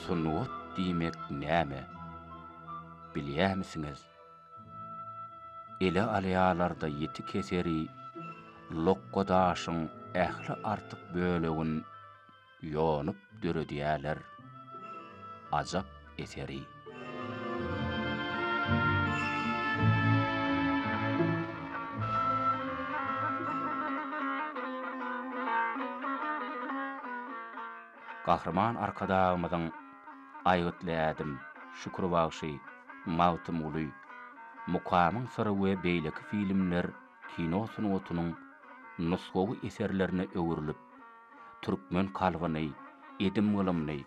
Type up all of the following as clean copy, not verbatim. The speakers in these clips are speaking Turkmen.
Sunuwat diýmek näme? Bilýärmisiňiz? Ele alýalarda ýeti keseri lokga daşyň ähli artyk bölegin ýonyp döredýärler. Ajap eseri. Gahrman arkadagymyzyň Aýgıtly Ädim, Şükür Bagşy, Mawtym Uly, Mukamyň syry we beýleki filmler kino sunuwatynyň nusgawy eserlerine öwürilip, türkmen kalgyny, edim gylymny,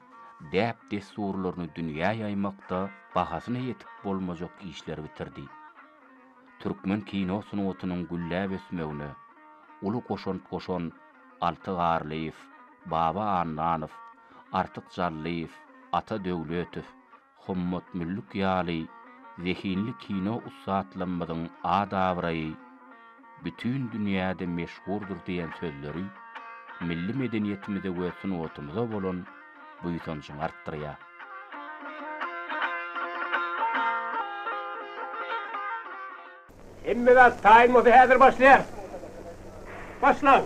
däp desturlaryny dünýä ýaýmakda bahasyna ýetip bolmajak işler bitirdi. Türkmen kino sunuwatynyň güllä besmegine uly goşon Alty Garlyýew, Baba Annanow, Artyk Jallyýew, Ata Döwletow, Hummat Müllük ýaly zehinli kino ussatlanmadyň adawraýy bütün dünýäde meşhurdur diýen sözleri milli medeniýetimize we sunawatymyza bolan buýsançyň artdyrýar. Emmeda taýym olsa häzir başlaýar. Başlan.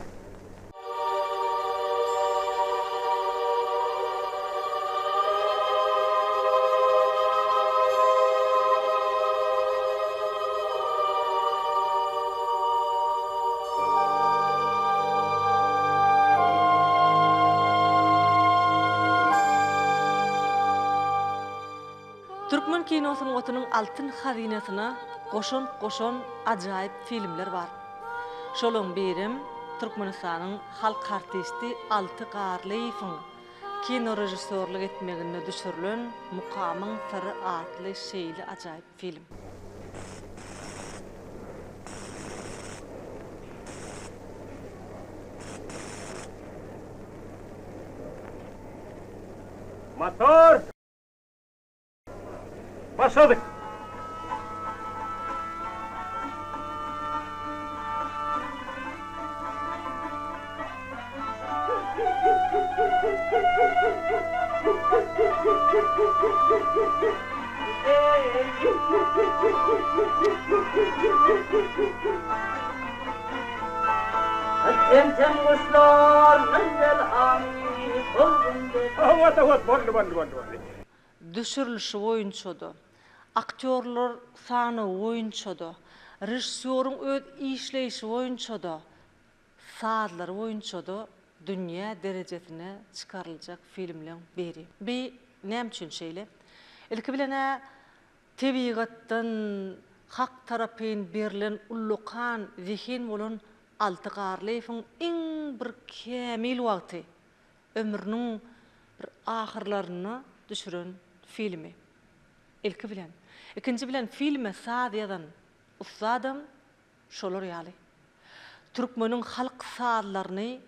Türkmen kinosynyň otunyň altyn hazynasyna goşon ajaýyp filmler bar. Şolaryň birim Türkmenistanyň halk artisti Alty Garlyýewiň kino rejissörlük etmegine düşürilen Mukamyň syry adly şeýli ajaýyp film. Motor! Başladık. Temtem kuşlar mendel ami What? Düşürilişi oyunçodu. Aktörler sany oyunçodu. Rejissörüň öz işleyişi oyunçodu. Saatlar oyunçodu. Dünýä derejesine çykaryljak filmleň biri. Bi näme üçin şeýle? Ilki bilene tebigatdan hak tarapyn berilen ullukan zihin bolan Alty Garlyýewiň iň bir kämil wagty ömrüniň bir ahyrlaryny düşüren filmi. Ilki bilen. Ikinci bilen filme saatyadan ustadam şolar ýaly. Türkmeniň halk saatlaryny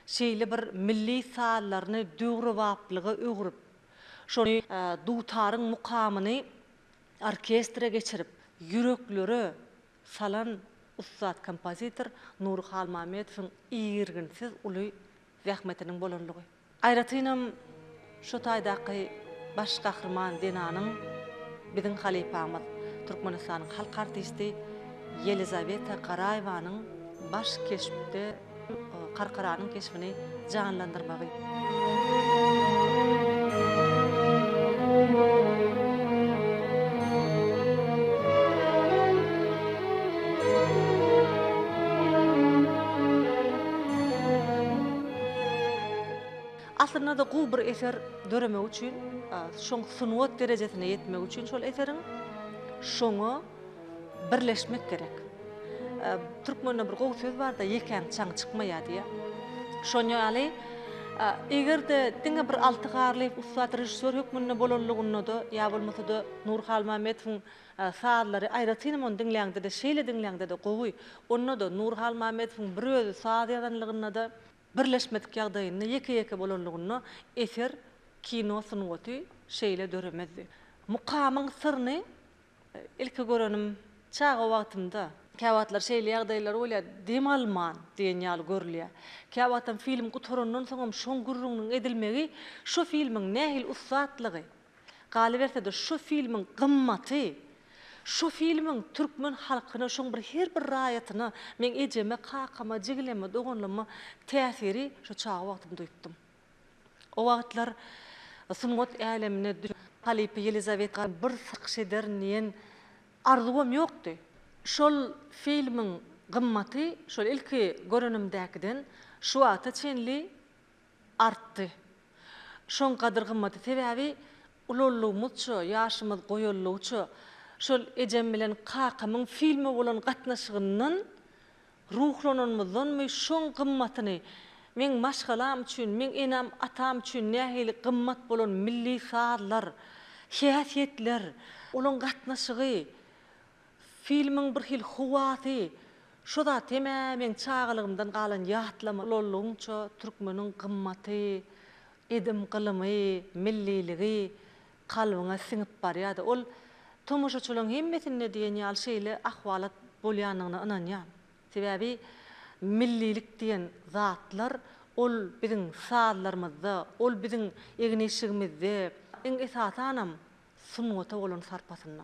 şeýle bir milli saatlaryny döwre waplyga öwürüp, şonu dutaryň mukamyny orkestra geçirip, yüreklere salan ustad kompozitor Nurhal Mametowyň ýerginsiz uly zähmetiniň bolanlygy. Aýratynam şu taýdaky baş gahrman denanyň biziň halipamyz Türkmenistanyň halk artisti Yelizaveta Karaýewanyň baş keşpde Karkaranyň keşfini janlandyrmagy. Aslında da bu bir eser döremek üçin, şoň sunwat derejesine ýetmek üçin şol eseriň şoňa birleşmek gerek. Türkmende bir gowy söz bar da ýeken çaň çykmaýar diýe. Şoňa ýaly egerde diňe bir Alty Garlyýew ustad rejissör hökmünde bolanlygyny da ýa bolmasa da Nurhal Mametowyň saatlary aýratynam onu diňleýäňde de şeýle diňleýäňde de gowy. Onda da Nurhal Mametowyň bir özü saat ýazanlygyna da birleşmedik ýagdaýyny ýeke bolanlygyny eser kino sunuwaty şeýle döremezdi. Mukamyň syryny ilki görenim çağa wagtymda Käwatlar şeýle ýagdaýlar bolýar, dem alman diýen ýaly görülýär. Käwatan film guturundan soňam şoň gurrungyň edilmegi, şu filmiň nähil ussatlygy, galy berse-de şu filmiň gymmaty, şu filmiň türkmen halkyna şoň her bir raýatyna men ejeme, kakama, jigleme, dogonlama täsiri şu çağı wagtymda duýdum. O wagtlar sunmat älemine Halipe Yelizaveta bir sykş ederniň arzuwam ýokdy. Şol filmiň gymmaty şol ilki görünümdäkiden şu wagta çenli artdy. Şoň kadar gymmaty sebäbi ululluğumuz ço, ýaşymyz goýullugy ço, şol ejem bilen kakamyň filmi bolan gatnaşygynyň ruhlananmyzdan şoň gymmatyny men maşgalam üçin, men enam atam üçin nähili gymmat bolan milli saatlar, häsiýetler, olan gatnaşygy, filmiň bir hil huwaty, şu da temamen çağlygymdan galan ýatlama ulullugyňça türkmeniň gymmaty, edim gylymy, milliligi kalbyňa siňip barýardy. Ol tomoşaçylaryň hemmetinde diýen ýaly şeýle ahwalat bolýanyna inanýan. Sebäbi millilik diýen zatlar ol biziň saatlarymyzda, ol biziň egneşigimizde iň esasanam sunwata bolan sarpasynda.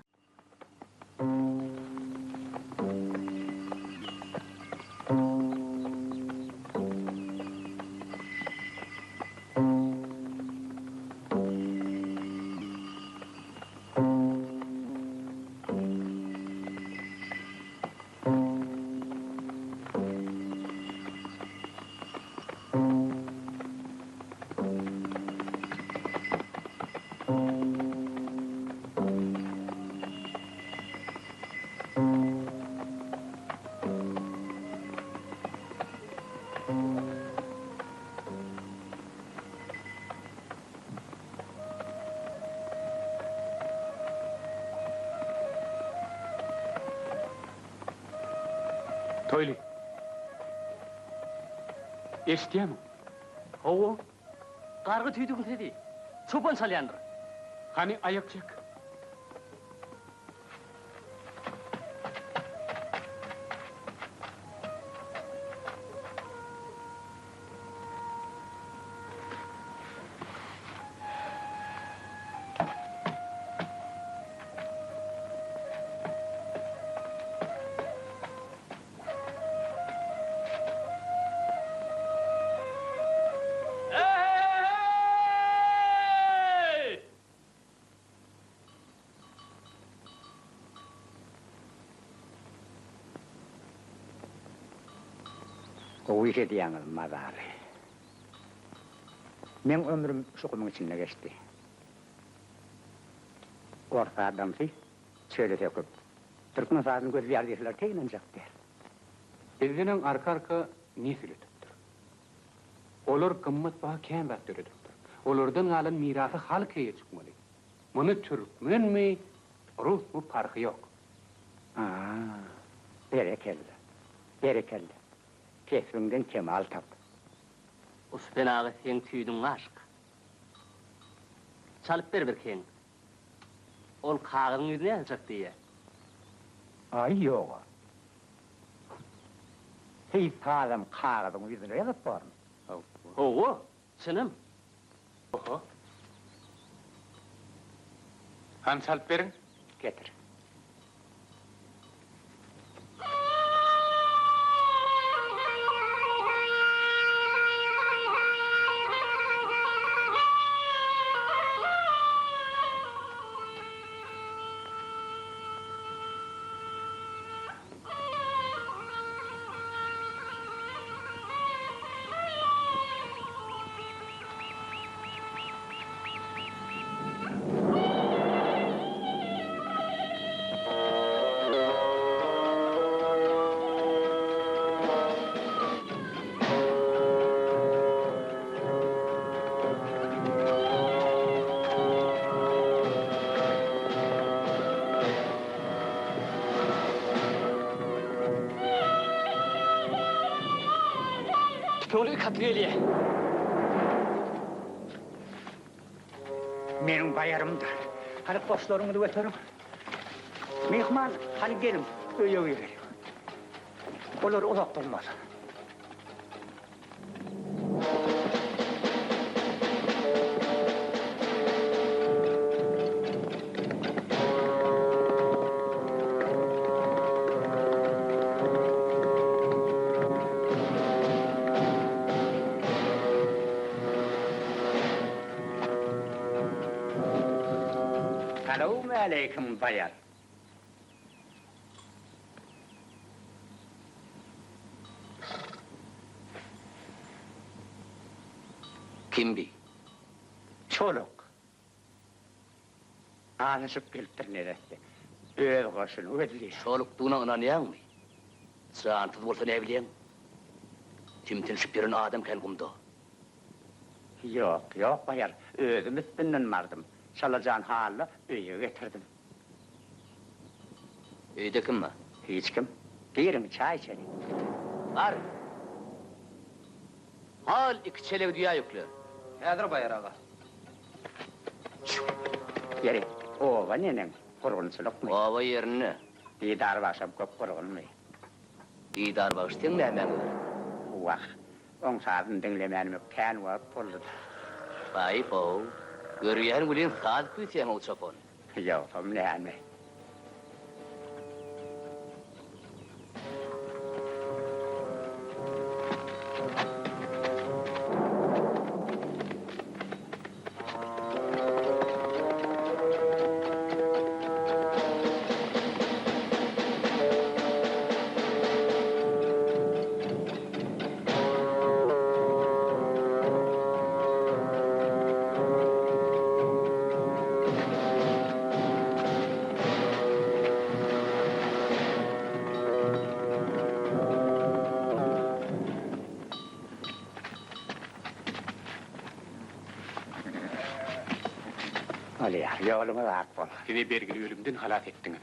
Toyli. Eşitýärmi? Hawa. Gargy tüýdüň sedi. Çoban salyandyr. Hani ayak çek. Uyuşe diýäňiz mazary. Men ömrüm şu gymyň içinde geçdi. Orta adamsy, çöle köp. Türkmen saatini göz ýardyşlar teýinenjak der. Elden arka nesil ötüpdir. Olar gymmat baha kän berdirdir. Olardan galan mirasy halkyna çykmaly. Muny türkmenmi, rusmy farky ýok. Berekelle. Berekelle. Kesiminden kemal tap. Uspenagy sen tüýdüň aşk. Çalyp ber bir keň. Ol kagyň ýüzüne ýazak diýe. Ay ýok. Hey adam kagyň ýüzüne ýazap barmy? Hawa, senem. Oho. Han çalyp berin. Getir. Tolly katreli. Menin bayarımda. Hani koşlarımı da öterim. Mehman, hani gelin, öyle. Olar uzak durmaz. Selamun aleyküm bayan. Kim bi? Çoluk. Anışıp geliptir neretti. Öz koşun, ödli. Şoluktuğuna inanýan mı? Sırantıd bolsa ne bilýän? Timtilşip birin adam kel gumda. Yok, yok bayan. Özüm üstünden vardım. Şalacan halı öýe getirdim. Öýde kim mi? Hiç kim? Girin çay içelim. Var. Hal iki çelek düýä ýükle. Häzir bayar ağa. Yeri, ova nenem, kurgunçuluk mu? Ova ýerini. Didar başam köp kurgunmy. Didar bagışdyň näme ber? Wah, on sazyn dinlemänim kän wagt boldy. Bay bo. Görýän bilen saz küýsän o çapon. Yok, näme? Ali, yoluma bak bol. Seni bergili ölümden halat etdiňiz.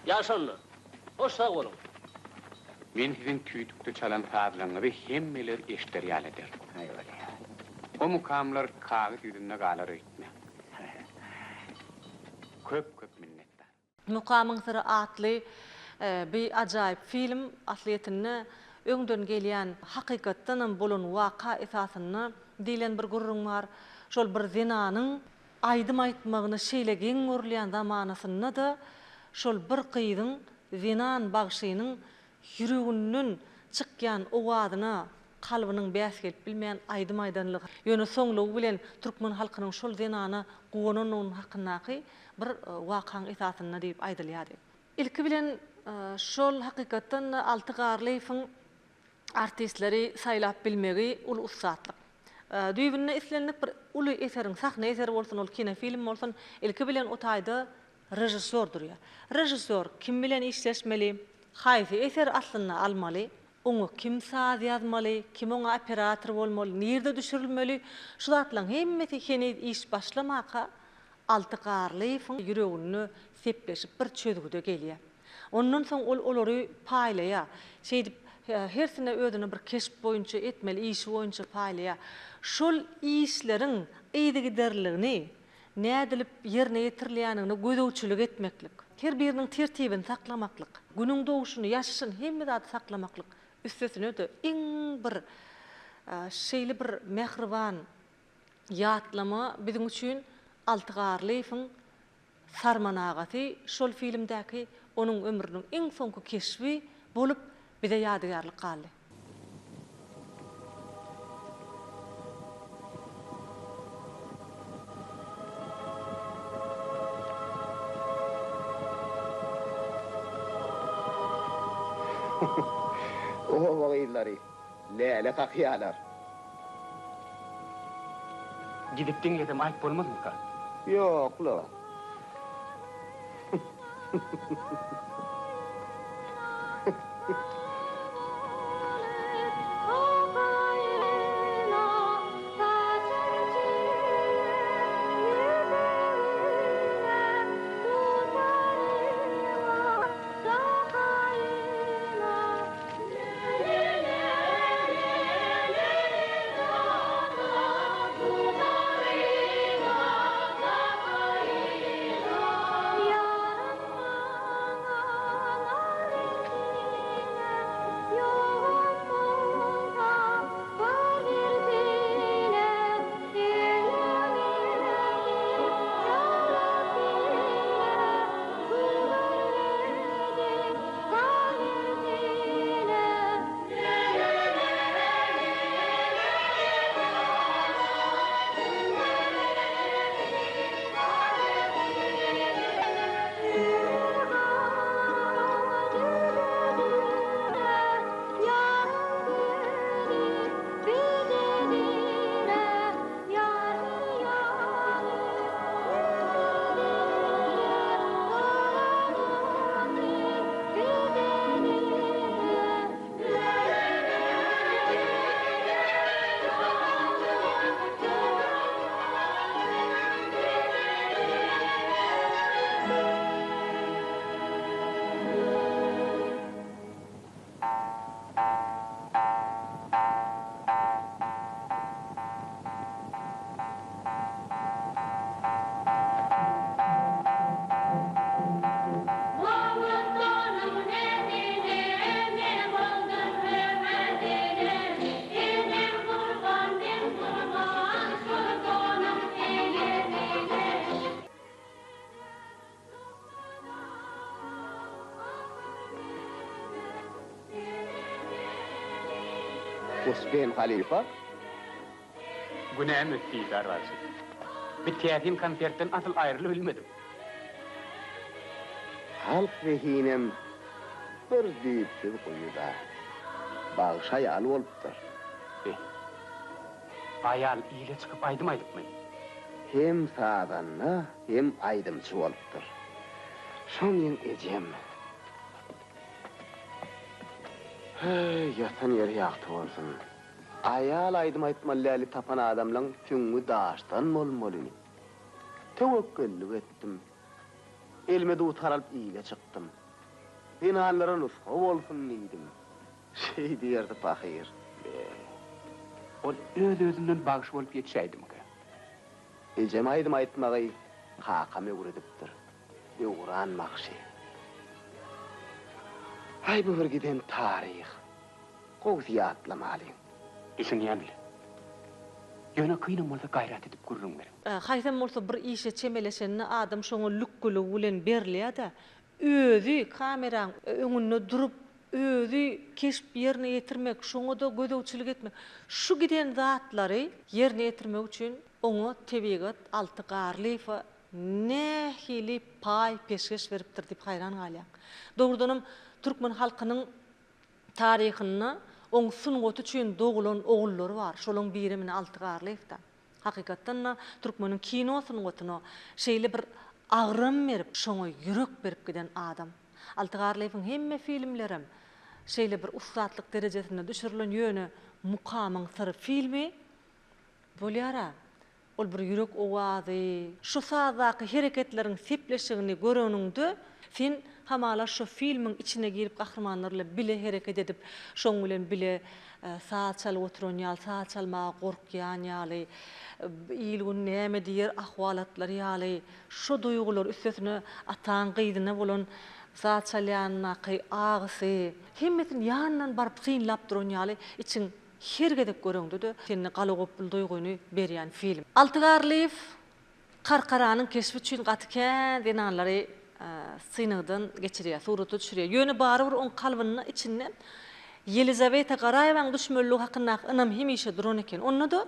Ýaşanly. Hoş sag bolun. Men sizin tüýdükde çalan sazlaňyzy hemmeler eşderýär eder. Ay Ali. O mukamlar kagy ýüzünde galar öýtme. Köp minnettar. Mukamyň Syry atly bir ajaýyp film asliyetini öňden gelýän hakykatdan bolan waka esasyny diýlen bir gurrun bar. Şol bir zinanyň aýdym aýtmagyny şeýlegen görülýän zamanasyny da şol bir gyýdyň zinan bagşynyň ýüreginden çykýan owadyna kalbynyň bäs gelip bilmeýän aýdym aýdanlyk ýöne soňlugy bilen türkmen halkynyň şol zinany gowanynyň hakyndaky bir wakaň esasyny diýip aýdylýar. Ilki bilen şol hakykatdan alty garlyfyň artistleri saýlap bilmegi ul ussatlyk. Düýbünde islenip bir uly eseriň sahne eseri bolsun, ol kino film bolsun, ilki bilen o taýda rejissor durýar. Rejissor kim bilen işleşmeli, haýsy eser aslynda almaly, oňa kim saz ýazmaly, kim oňa operator bolmaly, nerede düşürilmeli, şu zatlaryň hemmesi hene iş başlamaka alty garlyfyň ýüregini sepleşip bir çözgüde gelýär. Ondan soň olary paýlaýar. Şeýdip hersine özüne bir keşp boýunça etmeli, iş boýunça paýlaýar. Şol işleriň eýdigi derligini nädilip ýerine ýetirilýänini gözegçilik etmeklik. Her biriniň tertibini saklamaklyk, günüň doguşyny, ýaşaşyny hemme zat saklamaklyk. Üstesine de iň bir şeýli bir mehriban ýatlama biziň üçin alty garlyfyň sarmanagasy şol filmdäki onuň ömrüniň iň soňky keşfi bolup bize ýadygarlyk galdy. O wagylary, lele kakyalar. Gidip dinledim ayıp bolmazmy ka? Yok lo. Osman Halifa. Günäm etdi darwasy. Bir täzin konsertden asıl aýryly bilmedim. Halk vehinem bir düýpsiz goýuda. Bagşaýal bolupdyr. Aýal ýyle çykyp aýdymaydypmy? Hem sadanna hem aýdymçy bolupdyr. Şoňyň ejem. Yatan ýeri ýakty bolsun. Aýal aýdymaytmaly tapan adamlaň tüňü daşdan bolmaly. Tewekküllik etdim. Elime dutaryp ýyle çykdym. Dinanlara nusha bolsun diýdim. Şey diýerdi pahyr. Ol öz-özünden bagş bolup ýetişäýdimkä? Ejem aýdymaytmagy hakam öwredipdir. Öwran makşy. Ay bu bir giden taryh. Gowsiýatlamaly. Işin ýanly. Ýöne kynam bolsa gaýrat edip gurrun berem. Haýsam bolsa bir işe çemeleşenni adam şoňa lükküli bilen berilýär-de, özü kameraň öňünde durup özü keşip ýerine ýetirmek, şoňa da gödöwçilik etmek. Şu giden zatlary ýerine ýetirmek üçin oňa tebigat altygarlyfa nähili pay peşkeş beripdir diýip haýran galýar. Dogrudanam türkmen halkynyň taryhyny oň sungaty üçin dogulan ogullary bar. Şolaryň biri meni altygarlyfda. Hakykatdan türkmeniň kino sungatyna şeýle bir agrym berip, şoňa ýürek berip giden adam. Altygarlyfyň hemme filmlerim şeýle bir ustatlyk derejesine düşürilen ýöne Mukamyň syry filmi bolýara. Ol bir ýürek owazy, şu sazdaky hereketleriň sepleşigini göreninde sen hamala şu filmiň içine girip gahrmanlarla bile hereket edip şoň bilen bile saat çalyp oturan ýaly, saat çalmaga gorkýan ýaly, ýylgyn näme diýer ahwalatlar ýaly, şu duýgular üstesine atan gyýdyna bolan saat çalýannaky agsy, hemmetin ýanyndan baryp synlap duran ýaly için hergedek göreňdi-de seni galagopul duýguny berýän film. Altygarlyf Karkaranyň keşfi üçin gatykän denanlary sınıdan geçiriyor, surutu düşürüyor. Yönü bari bir on kalbinin içinden Yelizaveta Garayevaň düşmönlüğü hakkında ınam hemişe duran eken. Onu da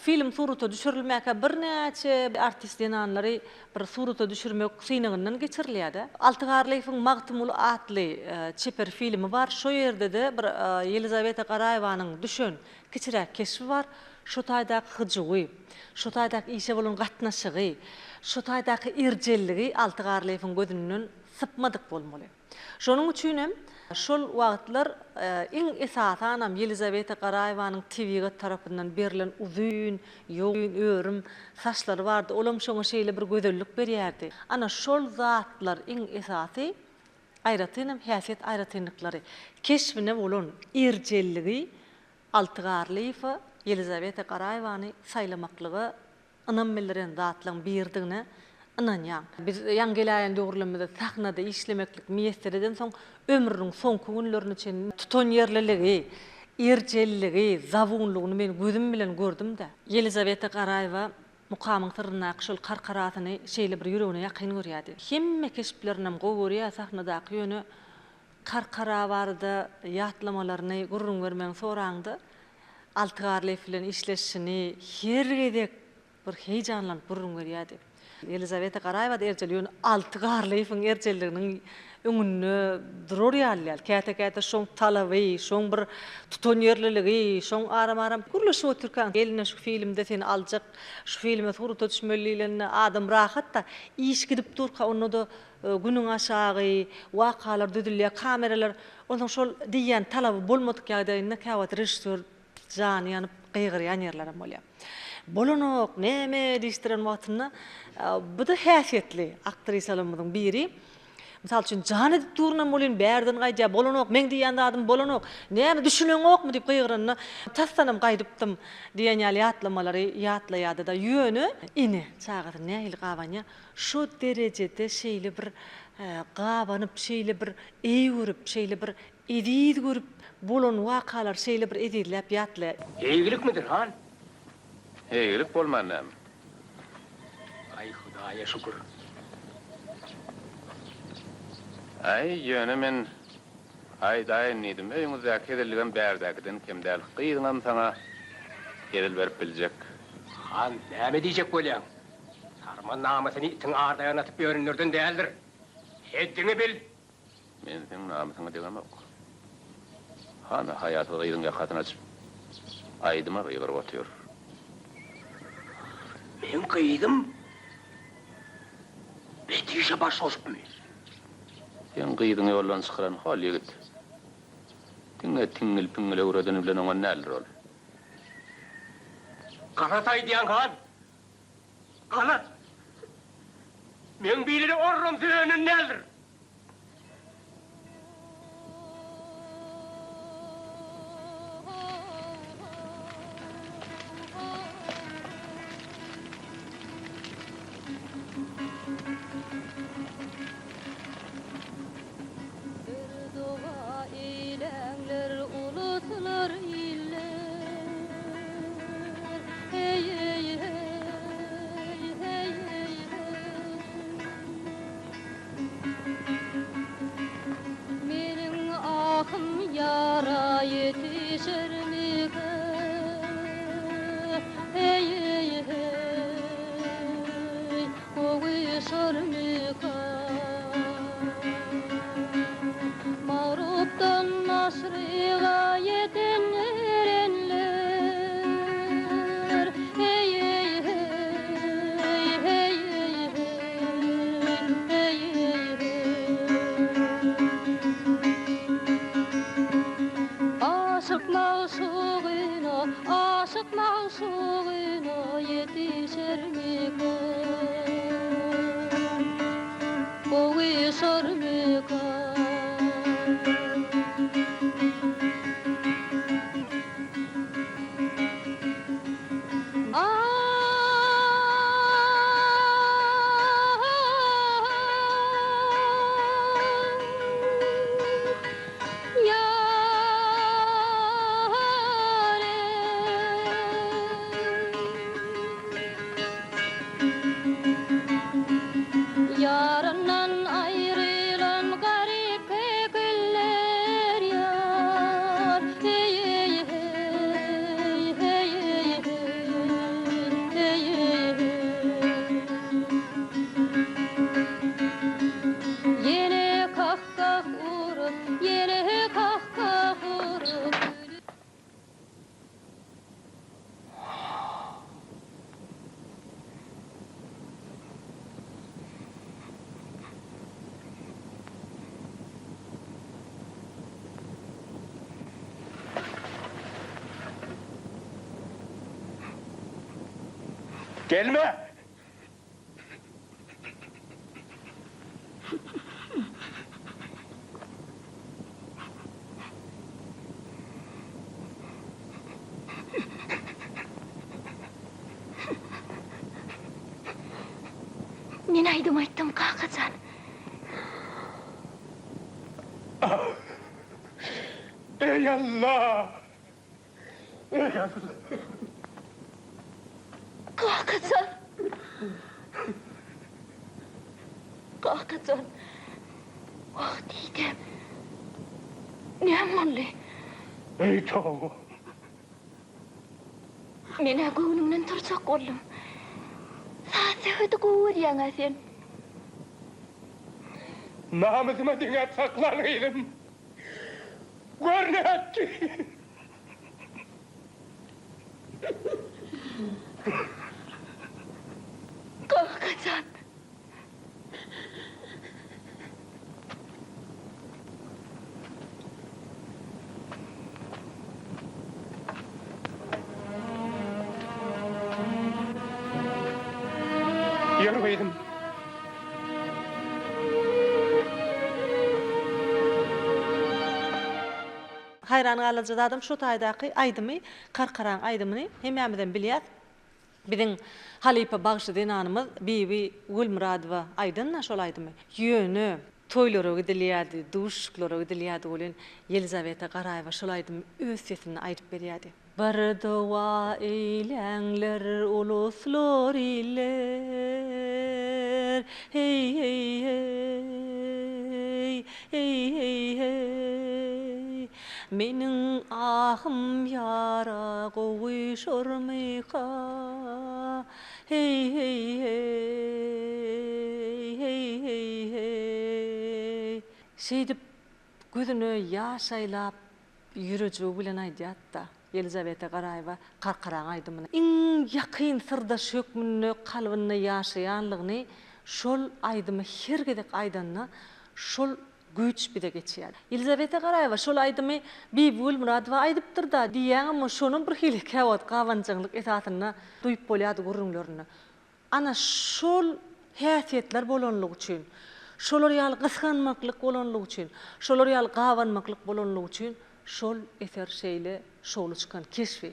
film surutu düşürilmeke bir näçe artist denanlary bir surutu düşürmek sınıgından geçirilýär. Altygarlyfyň Magtymul atly çeper filmi var. Şo ýerde de bir Yelizaveta Garayevanyň düşön keçirek keşfi var. Şu taýdaky hyjygy, şu taýdaky işe bolan gatnaşygy, şu taýdaky irjelligi altygarlyfyň gözünden sypmadyk bolmaly. Şonuň üçin hem şol wagtlar iň esasanam Yelizaveta Garayevanyň TV tarapyndan berilen uzun, ýoğun, örüm saçlary bardy. Olam şoňa şeýle bir gözellik berýärdi. Ana şol zatlar iň esasy aýratynam häsiýet aýratynlyklary keşfine bolan irjelligi altygarlyfy Yelizaveta Garayevany saýlamaklygy anam bilen zatlaryň birdigine inanýan. Biz ýangylaýan döwürlemizde sahnada işlemeklik miýetlerden soň ömrüniň soňky günlerini çen tutan ýerliligi, irjelligi, zawunlugyny men gözüm bilen gördüm-de. Yelizaveta Garayeva Mukamyň syryna şol karkaratyny şeýle bir ýüregine ýakyn görýärdi. Hemme keşiplerinem gowurýa sahnadaky ýöne karkara bardy, ýatlamalarny gurrun görmeň soraňdy. Altygarlyf bilen işleşini hergedek bir heýjanlanyp gurrun görýärdi. Yelizaveta Garayeva erjel ýöne altygarlyfyň erjelliginiň öňünde durýarlar. Käte-käte şoň talaby, şoň bir tutan ýerliligi, şoň aram-aram gurlu şu türkan eline şu filmde seni aljak, şu filme suruta düşmeliligini adam rahatda iş gidip durka onu da günüň aşagy, wakalar düdülýär, kameralar, onuň şol diýen talaby bolmadyk ýagdaýynda käwat rejissör jan ýanyp gygyrýan ýerlerim bolýar. Bolanok, näme diýdiren wagtyna bu da häsiýetli aktrisalarymyň biri. Misal üçin jan edip durnan bolan bärden gaýja bolanok, men diýende adam bolanok, näme düşüneňokmy diýip gygyranyna tastanam gaýdypdym diýen ýaly ýatlamalary ýatlaýardy da ýöne ini çagaty nähil gawanya şu derejede şeýle bir gawanyp şeýle bir eýürüp şeýle bir edid görüp bolan wakalar şeýle bir edidläp ýatla. Eýgilik midir han? Eýgilik bolmanam. Ay Hudaýa şükür. Ay ýöne men Aydaýyn nidim, öýüňizde kedilgen bärdäkden kimdäl gyýdyňam saňa geril berip biljek. Han näme diýjek bolýan? Sarman namasyny itiň ardaýan atyp ýörünürden däldir. Heddini bil. Men seň namasyňy diýemok. Hana hayaty gyýdyňa hatyna açyp aýdyma gyýgyryp otýar. Men gyýdym. Betişe baş oşupmy. Sen gyýdyň ýoldan çykyran hal ýigit. Tingil pingile uğradığını bilen ona nälir ol? Kanatay diýen han. Kanat. Men biliri orrum söýünün nälir? Yara yetişir mi ki? Hey hey hey, kovuşur mi ki? Mağruptan nasriga yeten erenler. Hey hey hey, hey hey hey, hey hey. Aşık mağşuğuna yetişir mi kan? Kovuşur mu kan? Yarından ayrılan garip pekiller yar. Hey hey hey, hey hey hey, hey hey. Yine kahkah vurup, yine kahkah vurup. Gelme! Men aýdym kakacan. Ey Allah! Ey Allah! Kakacan. Kakacan. Oh diýdim. Näme boldy? Ey toğu! Men göwnümden turjak boldum. Saatse ötü görýän sen. Namusyma diňe saklan gyýdym. Görnäki! Kakacan. Yürüyüm. Hayran galyjy adam şu taýdaky aýdymy, karkaran aýdymyny hemmämeden bilýär. Biziň halipa bagşy denanymyz Bibi Gülmuradowa aýdynna şol aýdymy. Ýöne toýlara gidilýärdi, duşuklara gidilýärdi bolan Yelizaveta Garaýewa şol aýdymy öz sesini aýdyp berýärdi. Bir dowa eýleňler uluslar iller. Hey hey hey, hey hey hey. Menin ahım yara koyuşurmika. Hey hey hey hey hey hey. Şey dip gözünü yaşaylap yürücü bilen aydatta. Elizabeta Qarayeva qarqaraň aýdymyny. Iň ýakyn sırdaş hökmünü kalbyny ýaşaýanlygyny şol aýdymy hergedek aýdanna şol güç bide geçýär. Elizabeta Qarayeva şol aýdymy Bibul Muradowa aýdypdyr da diýäňem şonun bir hili käwat gawançylyk esatyna duýup bolýady gurrunlaryny. Ana şol häsiýetler bolanlygy üçin, şolar ýaly gysganmaklyk bolanlygy üçin, şolar ýaly gawanmaklyk bolanlygy üçin şol eser şeýle şolu çıkan keşfi.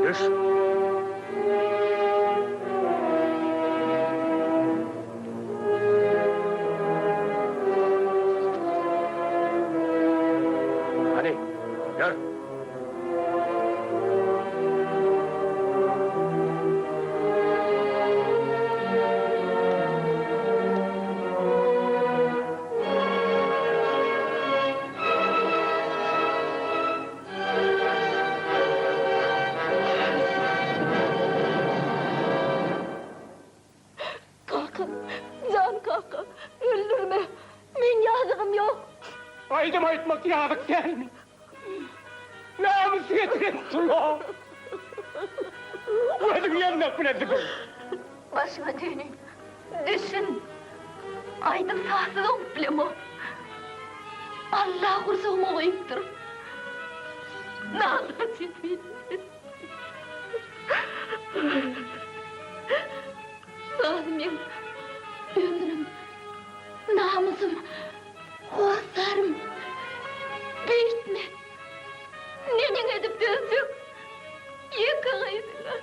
Düş. Hadi, gör. Aydım aytmak yazık değil mi? Namus getirin ya. Bu edim yanına kuledim. Başına dönün. Düşün. Aydım sahsız olup bile mi? Allah kursuğuma koyuptur. Namus getirin. Nazım'ım, ömrüm, namusum, hoşlarım, büyütme. Nenin edip dönsün, yıkılıydılar.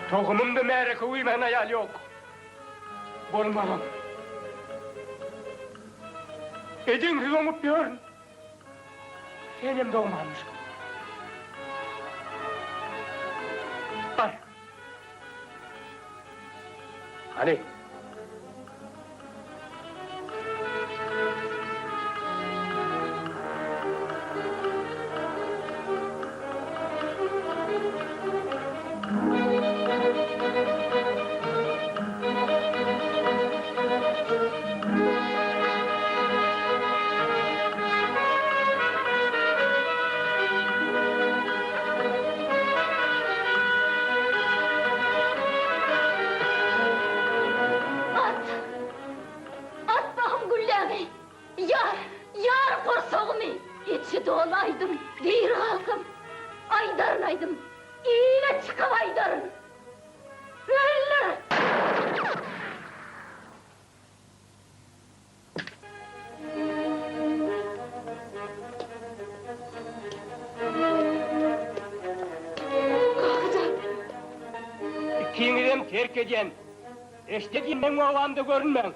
Tohumumda meğreke uymayan hayal yok. Bolmam. Edin olup görün. Elim doğmamış. Ay. Hani? Yar korsoğumu, içi dolaydım, bir halkım, aydarınaydım, iğne çıkıp aydarın. Öller! İkiniz terk edin. Eştediğinden o alanda görünmem.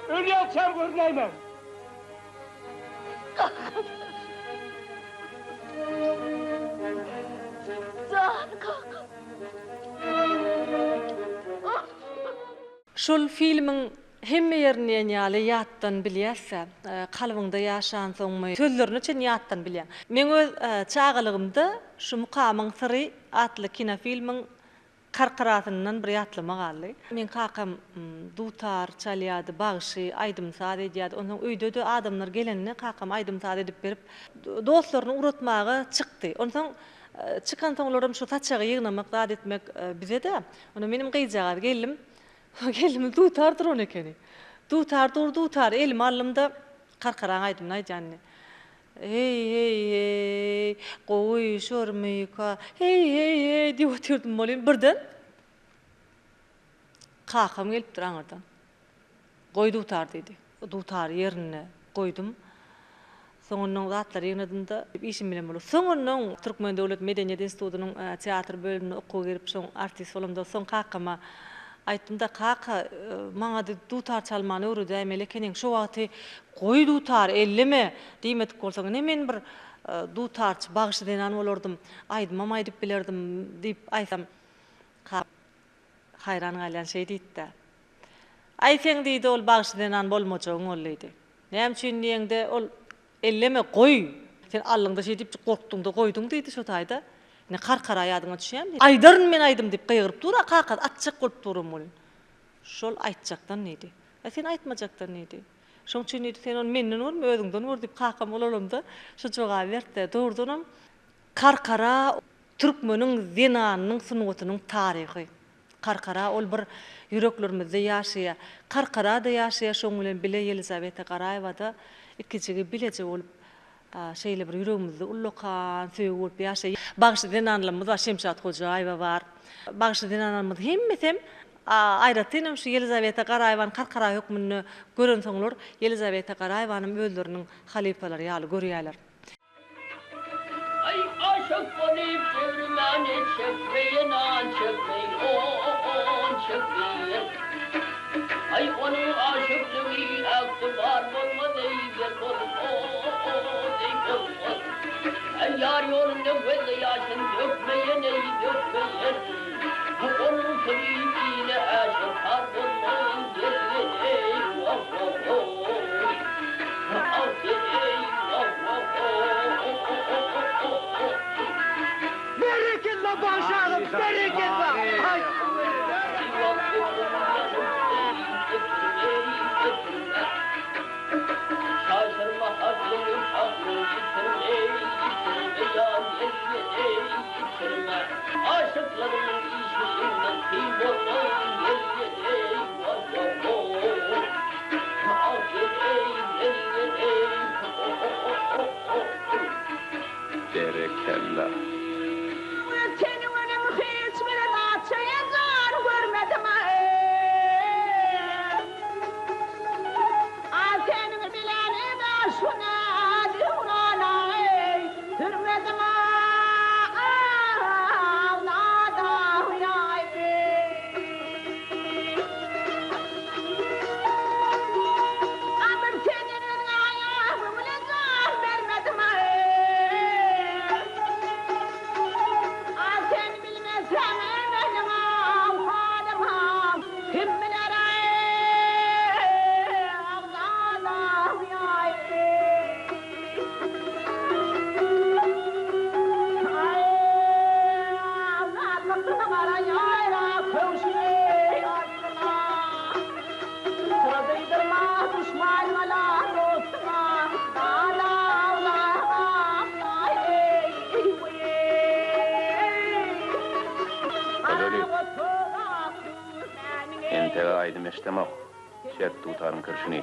Öyle yapsam görüneyim. Şol filmin hemme yerini ýaly ýatdan bilýärse, kalbyňda ýaşan soňmy sözlerini çen ýatdan bilýär. Men öz çağalygymda şu Mukamyň syry atly kinofilmiň karkarasyndan bir ýatlyma galdy. Men kakam dutar çalýady, bagşy, aýdymsaz edýärdi. Onuň öýde adamlar gelenine kakam aýdymsaz edip berip dostlaryny uratmagy çykdy. Ondan çıkan soňlarym şu taçagy ýygnamak, zat etmek bize de. Onu menim gyjaga geldim. Geldim dutardır onu ekeni. Dutar elim alımda karkaran aydım aycanne. Hey hey hey qoy şormyka hey hey hey diýip oturdum bolýan birden kakam gelip duraňardan. Goý dutar dedi. Dutar ýerine goýdum. Soňundan zatlary ýygndymda işim bilen bolýar. Soňundan Türkmen Döwlet Medeniýet Institutynyň teatr bölümine okuw gerip şoň artist bolamda soň kakama Aýtdymda kaka maňa dutar çalmany öwrüdäm elekening şu wagty goý dutar elleme diýmedik bolsaň ne men bir dutarçy bagşy denan bolardym. Aýdymam aýdyp bilerdim diýip aýsam hayran galan şey diýdi. Aýseň diýdi ol bagşy denan bolmajagyň bolýdy. Näme üçin diýende ol elleme goý. Sen allyňda şey diýip gorkduň da goýduň diýdi şu taýda. Ne qarqara ýadyňa düşýän. Aýdaryn men aýdym diýip gyýryp dur, qaqat atjak bolup durum ol. Şol aýtjakdan neydi? Sen aýtmajakdan neydi? Şoň üçin neydi sen onu menden ol, özüňden ol diýip qaqam bolalymda şu jogap berdi. Durdunam. Qarqara türkmeniň zenanynyň sunuwatynyň taryhy. Qarqara ol bir yüreklerimizde ýaşaýa. Qarqara da ýaşaýa şoň bilen bile Elizabeta Qaraýewa da ikkinçigi bileje bolup şeýle bir yüregimizde ullukan söýüp bolup ýaşaýa. Bagşy denanlarymyz var, Şemşat Hojaýewa bar. Bagşy denanlarymyz hemmesem aýratynam şu Elizabeta Qaraýewaň qarqara hökmüni gören soňlar Elizabeta Qaraýewanyň öldüriniň halifalary ýaly görýärler. Ay aşık olup çevremeni çekmeyin an çekmeyin on çekmeyin. Ay onun aşıklığı aktı var olmadı eyler olmaz. Ay yar yolunda gözü yaşın dökmeyin ey dökmeyin. Bu onun seviyle aşık har olmayın gelin ey vah vah vah. Al ey vah vah vah. Bereketla başarım, bereketla. Ay. Şaşırma haklıyım, haklıyım, yitirme yan yitirme. Aşıklarımın işinden kim olmayın gelin vah vah vah. Al Berekella. Entega aýdym eşdemek. Şert tutaryn kirşini.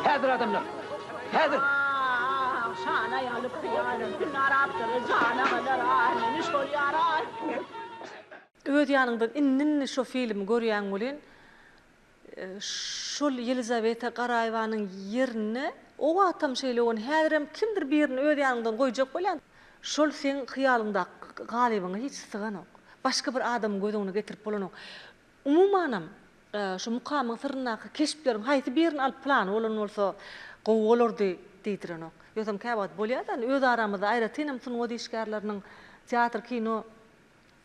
Häzir adamlar. Häzir. Şana yalıp kıyalım, naraptırı cana kadar ahmeni şol yarar. Öd ýanyndan innin şu film görýän bolen şol Elizabeta Qaraýewanyň ýerini o atam şeýlewen häzirem kimdir birini öd ýanyndan goýjak bolan. Şol sen hyýalynda galybyňa hiç syganok. Başga bir adam gözüňe getirip bolanok. Umumanam şu mukamyň syrnaky keşiplerim haýsy birini alyp plan bolan bolsa gowy bolardy diýdirenok. Ýötem käbat bolýar-da öz aramyzda aýratynam sunuwa diýişgärläriniň teatr, kino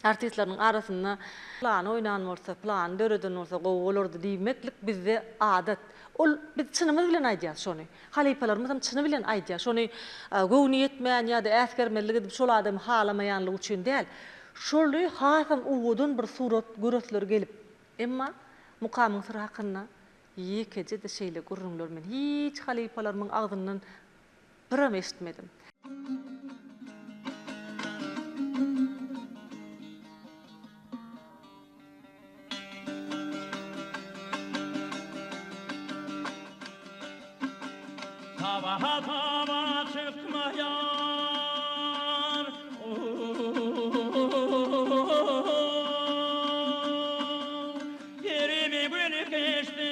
artistlerin arasında plan oynan bolsa, plan döreden bolsa gowalardy diýmeklik bizde adat. Ol biz çynymyz bilen aýdýar şonu. Halipalarymyz hem çyny bilen aýdýar. Şonu gowny etmän ýa-da äskermeligi edip şol adam halamaýanlygy üçin däl. Şolu hasam uwudun bir surat göretler gelip. Emma mukamyň syry hakynda ýekece de şeýle gurrunlar men hiç halipalarymyň agdyndan biram eşitmedim. Sabaha taba çıkmayan yerimi günü geçti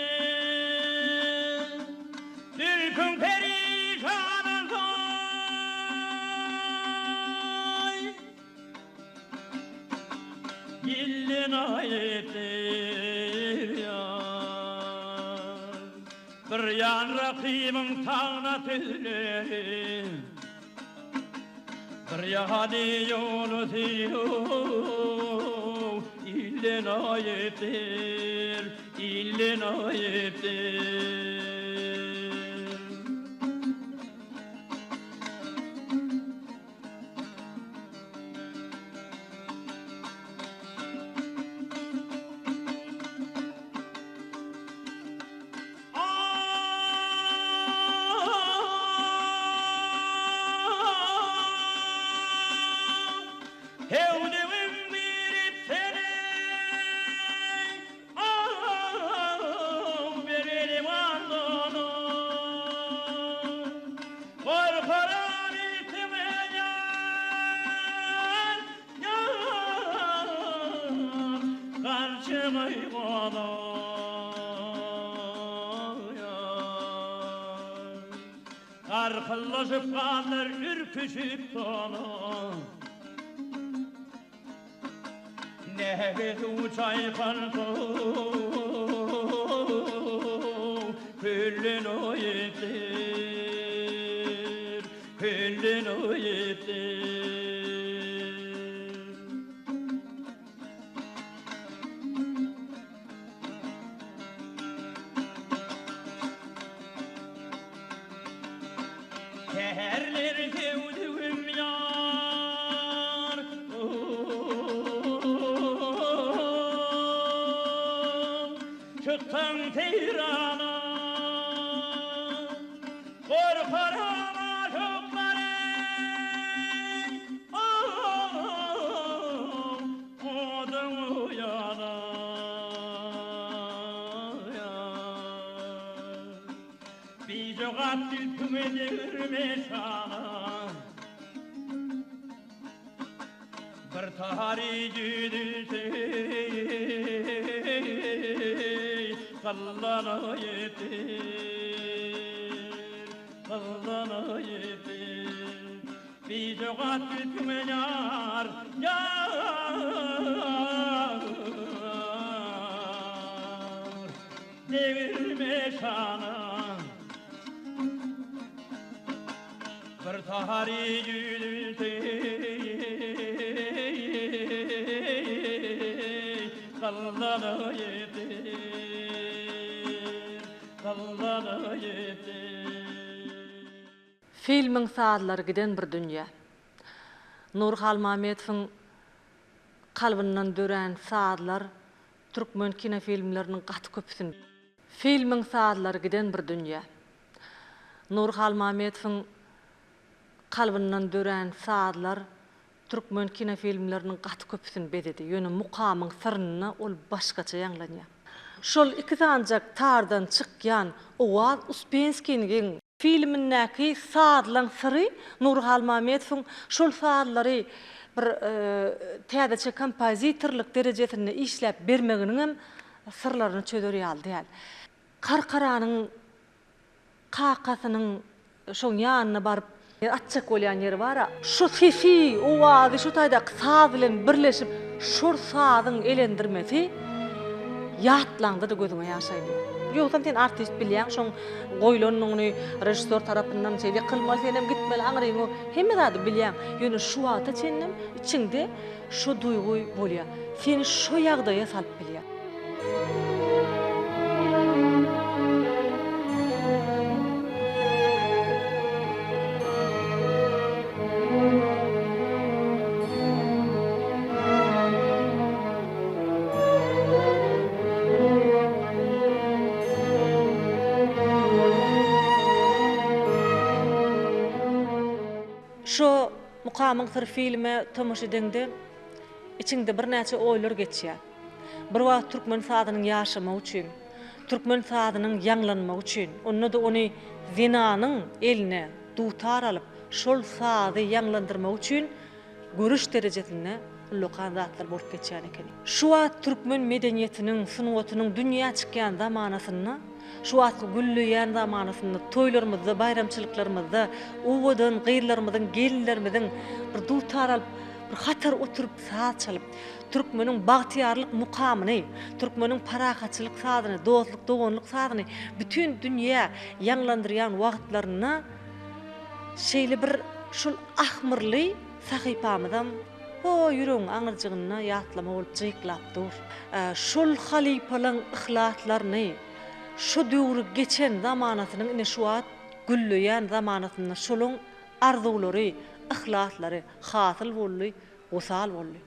Türk'ün perişanındayım Yillin ayettir ya Bir yan rakimin tağına tüzleri Bir yahadi yolu ziyo İllin ayettir, illin ayettir Arkalaşıp kalır ürküşüp sana Nefes uçay kalkın Küllün o yetir Küllün o yetir Herler sevdiğim yar Çıktın Tehran'a Korkarım aşıkların Odun uyana Bir jogat tilküme devirme sana Bir taharici dilsey Kallana yetir Kallana yetir Bir jogat tilküme yar Yar Devirme sana Bir tahari yüzey Kallana yetir Kallana yetir Filmin saatları giden bir dünya. Nurhal Mametowyň kalbyndan dören saatlar Türkmen kino filmlerinin gaty köpüsün. Filmin saatları giden bir dünya. Nurhal Mametowyň kalbyndan dören saatlar Türkmen kino filmlerinin gaty köpüsün bededi. Ýöne mukamyň syryny ol başgaça ýanglanýar. Şol iki sancak tardan çykýan Owaz Uspenskiň filmindäki saatlaň syry Nurhal Mametowyň şol saatlary bir täzeçe kompozitorlyk derejesinde işläp bermeginiň hem sırlaryny çöderýär däl. Karkaranyň kakasynyň şoň ýanyna baryp atçak bolýan ýeri bar. Şu sesi, owazy şu taýda saz bilen birleşip şol sazyň elendirmesi ýatlaňda da gözüme ýaşaýdy. Ýoksa sen artist bilýän, şoň goýlanyny rejissor tarapyndan çeýle kılmaly senem gitmeli aňryňy hemme zady bilýän. Ýöne şu wagtda senem içiňde şu duýgy bolýar. Seni şu ýagdaýa salyp bilýär. Şu mukamyň sır filme tomuş edende içinde bir näçe oýlar geçýär. Bir wagt türkmen sadynyň ýaşamagy üçin, türkmen sadynyň ýanglanmagy üçin, onda da ony zinanyň eline dutar alyp, şol sady ýanglandyrmak üçin görüş derejesinde lokan zatlar bolup geçýär eken. Şu wagt türkmen medeniýetiniň, sunuwatynyň dünýä çykýan zamanasyny şu wagt güllüýän zamanasynda toýlarymyzda, bayramçylyklarymyzda, uwadan, gyrlarymyzdan, gelinlerimizden bir dutar alyp, bir hatar oturup saat çalyp, türkmeniň bagtyarlyk mukamyny, türkmeniň parahatçylyk sadyny, dostlyk, dogonlyk sadyny bütün dünýä ýanglandyrýan wagtlaryna şeýle bir şol ahmyrly sahypamydan o ýüregiň aňyrjygyna ýatlama bolup jyklap dur. Şol halipalaryň ihlatlaryny şu döwrü geçen zamanasynyň ine şu wagt güllüýän zamanasyna şoluň arzulary, ihlatlary hasyl boldy, osal boldy.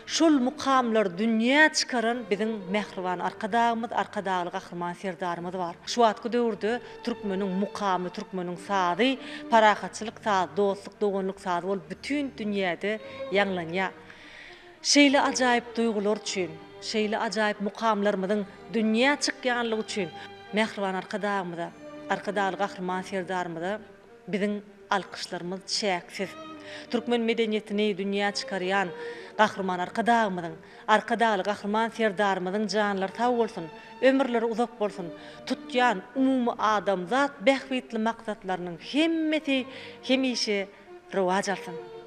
Şol mukamlar dünýä çykaran biziň mehriban arkadagymyz, arkadagyly gahrman serdarymyz bar. Şu wagtky döwürde türkmeniň mukamy, türkmeniň sady, parahatçylyk sady, dostlyk, dogonlyk sady bolup bütün dünýäde ýanglanýar. Şeýle ajaýyp duýgular üçin, şeýle ajaýyp mukamlarymyzyň dünýä çykýanlygy üçin mehriban arkadagymyza, arkadagyly gahrman serdarymyza biziň alkyşlarymyz çäksiz. Türkmen medeniýetini dünýä çykarýan gahrman arkadagymyzyň, arkadagyly gahrman serdarymyzyň janlary sag bolsun, ömürleri uzak bolsun, tutýan umumy adamzat bähwitli maksatlarynyň hemmesi hemişe rowaj alsyn.